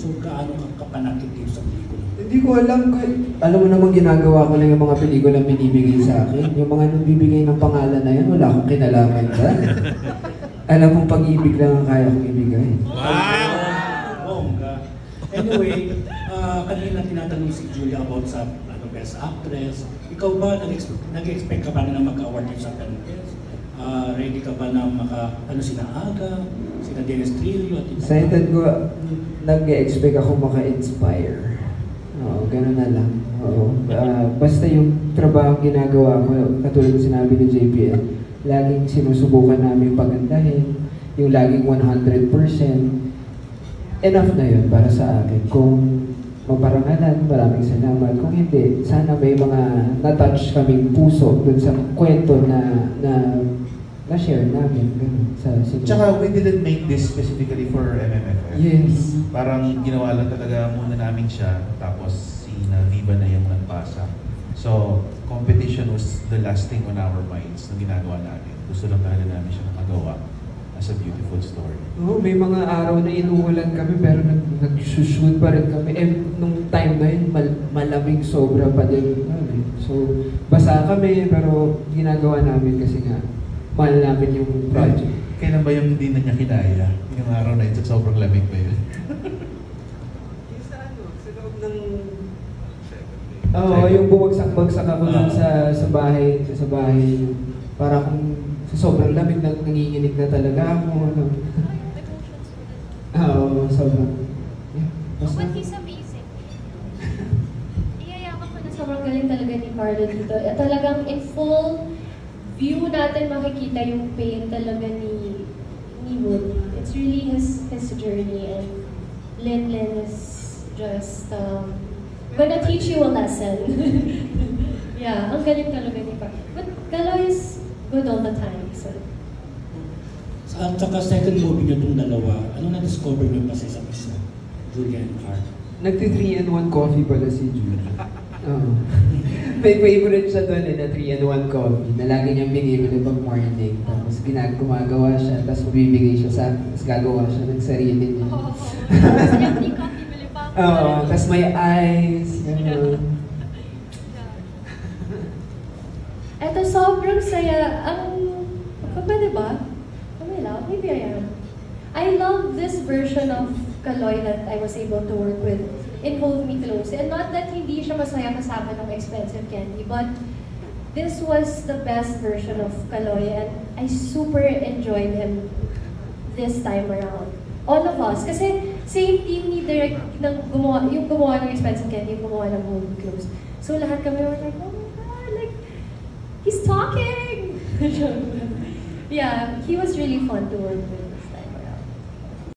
So, gaano kang kapanakit dito sa pelikula? Hindi ko alam. Alam mo namang ginagawa ko lang yung mga pelikula binibigay sa akin. Yung mga nagbibigay ng pangalan na yan, wala akong kinalaman dyan. Alam mong pag-ibig lang ang kaya kong ibigay. Wow! Bongga. Anyway, kanina tinatanong si Julia about sa Best Actress. Ikaw ba, nag-expect ka ba na mag-award sa Philippines? Ready ka ba na sina Aga, sina Dennis Trillo? Excited ko, nag-expect ako maka-inspire. Oo, gano'n na lang. Oo. Basta yung trabaho ginagawa ko, katulad ng sinabi ni JPL, laging sinusubukan namin pagandahin, yung laging 100%. Enough na yun para sa akin. Kung maparangalan, maraming salamat. Kung hindi, sana may mga na-touch kaming puso dun sa kwento na-share namin. Ganun, sa Tsaka we didn't make this specifically for MMFF. Yes. Parang ginawa lang talaga muna namin siya, tapos si Viva na yung nagpasa. So, competition was the last thing on our minds na ginagawa natin. Gusto lang talaga namin siya magawa as a beautiful story. Oo, may mga araw na inuulan kami pero nag-shoot pa rin kami. Nung time na yun, malamig sobra pa din. So, basa kami pero ginagawa namin kasi nga, mahal namin yung project. Kailan ba yung hindi na niya kinaya? Yung araw na ito, sobrang lamig ba yun? Sa loob ng... Oo, yung bumagsak-bagsak ako dun sa bahay. Para kung sa sobrang lamig, nanginginig na talaga ako. Oo, sobrang. Yeah, basta. But he's amazing. Iyayaman ko na sobrang galing talaga ni Carlo dito. Talagang in full view natin makikita yung pain talaga ni Wood. It's really his journey, and Lin is just gonna teach you a lesson. Yeah, ang galing talaga ni Carlo. But Kaloy is good all the time. So. At saka second movie nyo itong dalawa, ano na-discover nyo pa sa isang isa? Julia and Carl. Nagti-3-in-1 coffee pala si Julia. Oo. May favorite siya doon na 3-in-1 coffee na lagi niyang binibili pag morning. Tapos gumagawa siya, tapos bibigay siya sa akin, tapos gagawa siya ng sarili niya. Empty coffee, bili pa ako. Oo, tapos may ice. Gano'n. Eto, sobrang saya. Pwede ba? Maybe I am. I love this version of Kaloy that I was able to work with in Hold Me Close. And not that hindi siya masaya kasama ng Expensive Candy, but this was the best version of Kaloy, and I super enjoyed him this time around. All of us. Kasi same team ni Direk yung gumawa ng Expensive Candy, yung gumawa ng Hold Me Close. So lahat kami were like, oh my God, like, he's talking! Yeah, he was really fun to work with.